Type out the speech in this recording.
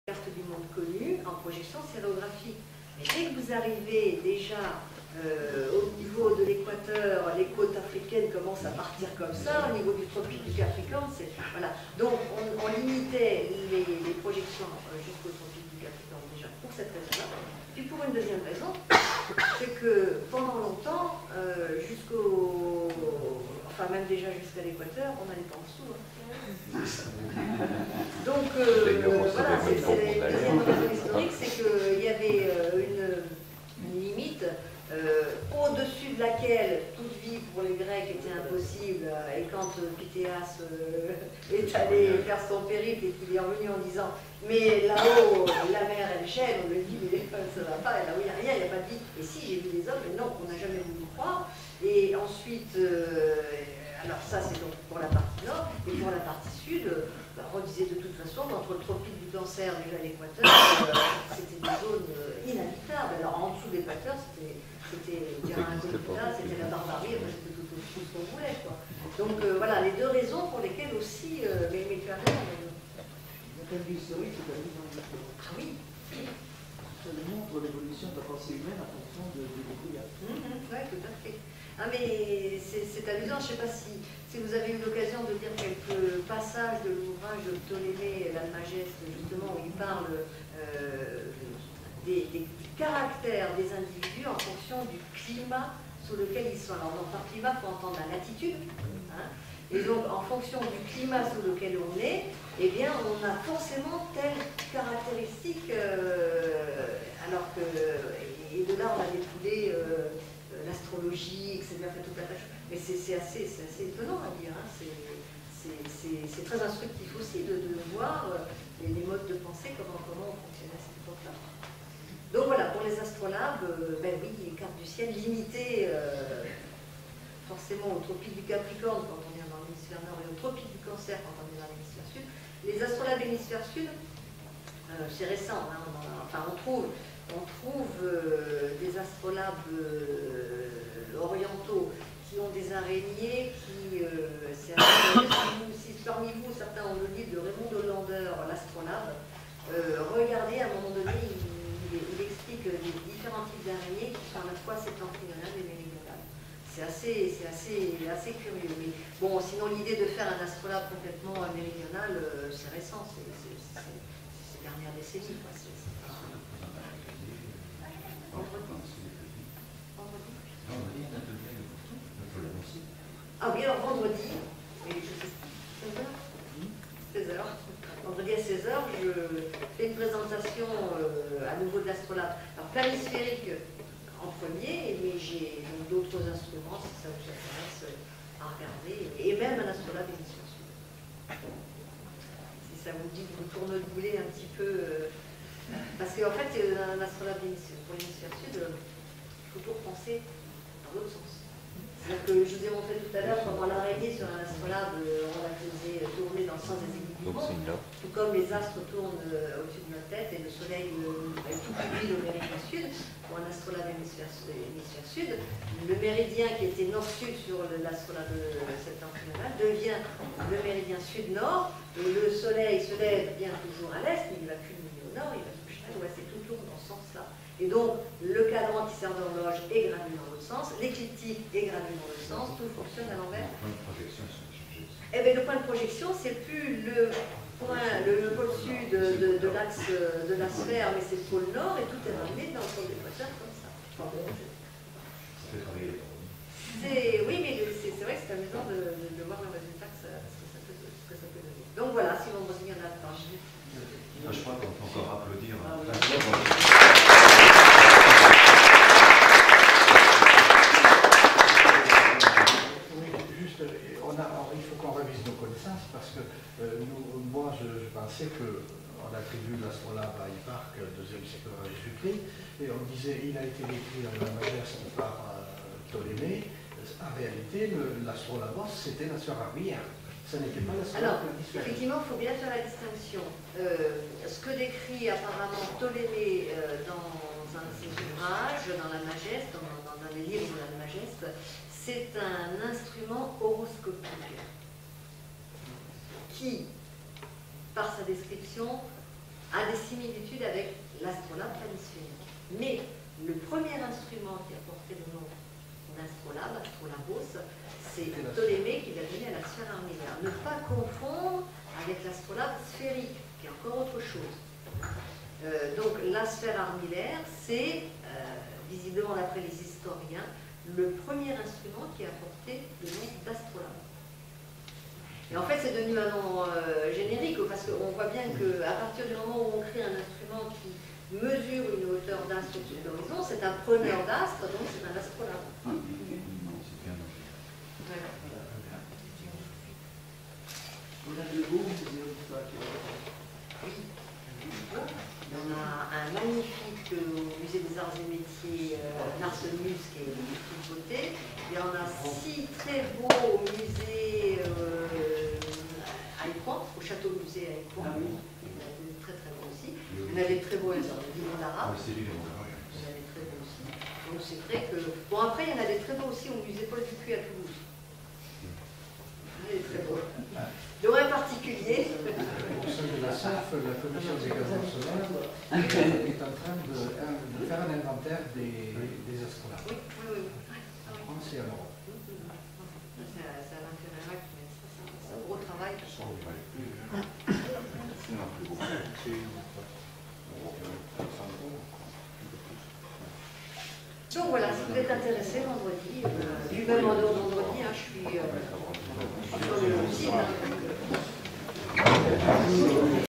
carte du monde connue en projection sérographique. Mais dès que vous arrivez déjà au niveau de l'équateur, les côtes africaines commencent à partir comme ça, au niveau du tropique du Capricorne, voilà. Donc on limitait les projections jusqu'au tropique du Capricorne déjà pour cette raison-là. Puis pour une deuxième raison, c'est que pendant longtemps, enfin même déjà jusqu'à l'équateur, on n'allait pas en dessous. Donc voilà, c'est la deuxième raison historique, c'est qu'il y avait une limite au-dessus de laquelle toute vie pour les Grecs était impossible, et quand Pythéas est allé faire son périple et qu'il est revenu en disant mais là-haut la mer elle gèle, on lui dit mais ça va pas, et là où il n'y a rien, il n'y a pas de vie, et si j'ai vu des hommes, mais non, on n'a jamais voulu croire. Et ensuite alors ça c'est donc pour la partie nord, et pour la partie sud, on disait de toute façon qu'entre le tropique du Cancer déjà à l'équateur, c'était des zones inhabitables. Alors en dessous de l'équateur, c'était la barbarie, c'était tout ce qu'on voulait, quoi. Donc voilà, les deux raisons pour lesquelles aussi les mécaniques. Le point de vue historique, c'est la mise en histoire. Ah oui. Ça démontre l'évolution de la pensée humaine en fonction de découvertes. Oui, tout à fait. Ah mais c'est amusant, je ne sais pas si vous avez eu l'occasion de lire quelques passages de l'ouvrage de Ptolémée, l'Almageste, justement, où il parle du caractère des individus en fonction du climat sous lequel ils sont. Alors, par climat, il faut entendre la latitude. Hein, et donc, en fonction du climat sous lequel on est, eh bien, on a forcément telle caractéristique, alors que, et de là, on a découlé l'astrologie, etc., toute la tâche. Mais c'est assez étonnant à dire. Hein. C'est très instructif aussi de voir les modes de pensée, comment on fonctionnait à cette époque-là. Donc voilà, pour les astrolabes, ben oui, les cartes du ciel limitées forcément au tropique du Capricorne quand on est dans l'hémisphère nord et au tropique du Cancer quand on est dans l'hémisphère sud. Les astrolabes hémisphère sud, c'est récent, hein, enfin on trouve des astrolabes orientaux qui ont des araignées qui... si parmi vous, certains ont le livre de Raymond Hollander, l'astrolabe, regardez, à un moment donné, il explique les différents types d'araignées qui sont à la fois septentrionales et méridionales. C'est assez curieux. Mais bon, sinon l'idée de faire un astrolabe complètement méridional, c'est récent, c'est ces dernières décennies. Quoi. Ah oui, alors vendredi, et je sais, 16h. Vendredi à 16h, je fais une présentation à nouveau de l'astrolabe. Alors planisphérique en premier, mais j'ai d'autres instruments si ça vous intéresse à regarder, et même un astrolabe hémisphère sud. Si ça vous dit de vous tournebouler un petit peu, parce qu'en fait, un astrolabe pour l'hémisphère sud, il faut tout repenser dans l'autre sens. C'est-à-dire que je vous ai montré tout à l'heure comment l'araignée sur un astrolabe, on la faisait tourner dans le sens des aiguilles du monde, tout comme les astres tournent au-dessus de notre tête et le soleil est tout publié au méridien sud. Pour un astrolabe hémisphère sud, le méridien qui était nord-sud sur l'astrolabe septentrional devient le méridien sud-nord, et le soleil se lève bien toujours à l'est, mais il ne va plus au nord, il va se coucher à l'ouest, et tout tourne dans ce sens-là. Et donc, le cadran qui sert d'horloge est gravé dans l'autre sens, l'écliptique est gravé dans l'autre sens, tout fonctionne à l'envers. Le point de projection, Eh bien, le point de projection, c'est plus le pôle sud de l'axe de la sphère, mais c'est le pôle nord, et tout est ramené dans le pôle d'équateur comme ça. Ça fait travailler Oui, les mais c'est vrai que c'est amusant de voir le résultat que ça peut donner. Donc voilà, si vendredi, il y en a pas. Je crois qu'on peut encore applaudir. Juste, il faut qu'on révise nos connaissances parce que moi je pensais qu'on attribue l'astrolabe à Hipparque, 2e siècle avant Jésus-Christ, et on disait il a été décrit dans l'Almageste par Ptolémée. En réalité, l'astrolabos c'était la sœur arrière. Ça n'était pas la sœur. Alors, effectivement, il faut bien faire la distinction. Ce que décrit apparemment Ptolémée dans un de ses ouvrages, dans l'Almageste, dans un des livres de l'Almageste, c'est un instrument horoscopique qui, par sa description, a des similitudes avec l'astrolabe planisphérique. Mais le premier instrument qui a porté le nom d'astrolabe, astrolabos, c'est Ptolémée qui l'a donné à la sphère armillaire. Ne pas confondre avec l'astrolabe sphérique, qui est encore autre chose. Donc la sphère armillaire, c'est, visiblement d'après les historiens, le premier instrument qui a porté le nom d'astrolabe. Et en fait, c'est devenu un nom générique, parce qu'on voit bien qu'à partir du moment où on crée un instrument qui mesure une hauteur d'astre au-dessus de l'horizon, c'est un preneur d'astre, donc c'est un astrolabe. Voilà. On a de beaux muséums On a un magnifique musée des arts et métiers Narsonius qui est une toute beauté. Il y en a 6 très beaux musées à Écouen, au château musée à Écouen. Il y en a des très très beaux aussi. Il y en a des très beaux du monde arabe. Il y en a des très beaux aussi. Donc c'est vrai que. Bon, après, il y en a des très beaux aussi au musée Paul Dupuy à Toulouse. Il y en a des très beaux. Dont un particulier. Au sein de la SAF, la commission des gazons solaires est en train de faire un inventaire des astrolabes. Oui, oui, oui. En France et en Europe. C'est un intérêt, mais c'est un gros travail. Donc voilà, si vous êtes intéressé vendredi, puis même en dehors de vendredi, je suis sur le site.